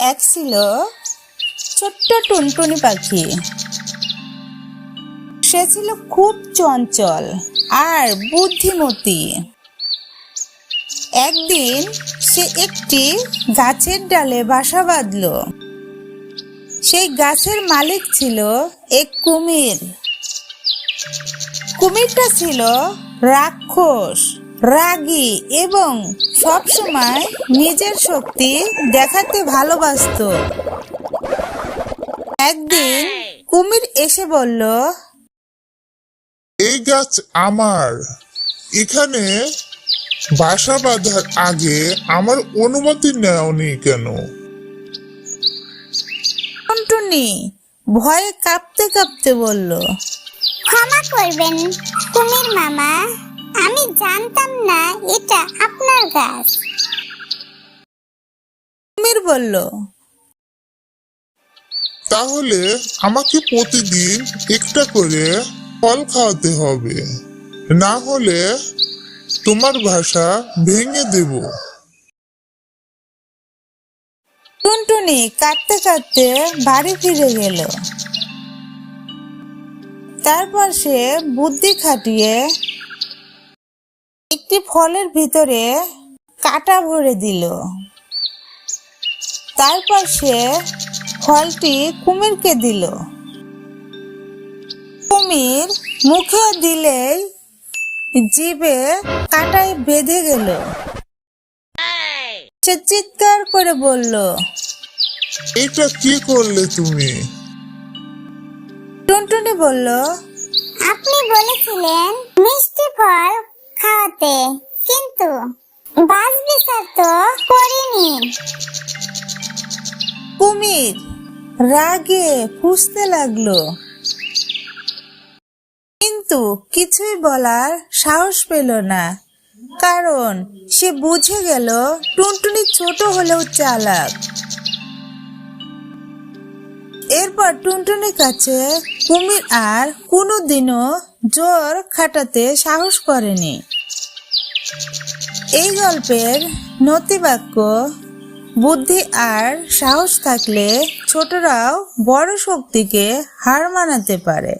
এক ছিল ছোট্ট টুনটুনি পাখি। সে ছিল খুব চঞ্চল আর বুদ্ধিমতী। একদিন সে একটি গাছের ডালে বাসা বাঁধল। সেই গাছের মালিক ছিল এক কুমির। কুমিরটা ছিল রাক্ষস, রাগী এবং সবসময় নিজের শক্তি দেখাতে ভালোবাসতো। একদিন কুমির এসে বলল, এই গাছ আমার। এখানে বাসা বাঁধার আগে আমার অনুমতি নেওনি কেন? টুনটুনি ভয়ে কাঁপতে কাঁপতে বলল, ক্ষমা করবেন কুমির মামা, আমি জানতাম না এটা আপনার গাছ। কুমির বলল, তাহলে আমাকে প্রতিদিন একটা করে ফল খাওয়াতে হবে, না হলে তোমার বাসা ভেঙে দেব। টুনটুনি কাঁদতে কাঁদতে বাড়ি ফিরে গেল। তারপর সে বুদ্ধি খাটিয়ে একটি ফলের ভিতরে কাঁটা ভরে দিল। তারপর সে ফলটি কুমিরকে দিল। কুমির মুখে দিলেই জিভে কাঁটায় বেঁধে গেল। সে চিৎকার করে বলল, এটা কি করলে তুমি? টুনটুনি বলল, আপনি বলেছিলেন মিষ্টি ফল খাওয়াতে, কিন্তু বাস বিচার তো করিনি। কুমির রাগে ফুঁসতে লাগলো, কিন্তু কিছুই বলার সাহস পেল না, কারণ সে বুঝে গেল টুনটুনি ছোট হলেও চালাক। এরপর টুনটুনির কাছে কুমির আর কোনোদিনও জোর খাটাতে সাহস করেনি। এই গল্পের নতিবাক্য, বুদ্ধি আর সাহস থাকলে ছোটরাও বড় শক্তিকে হার মানাতে পারে।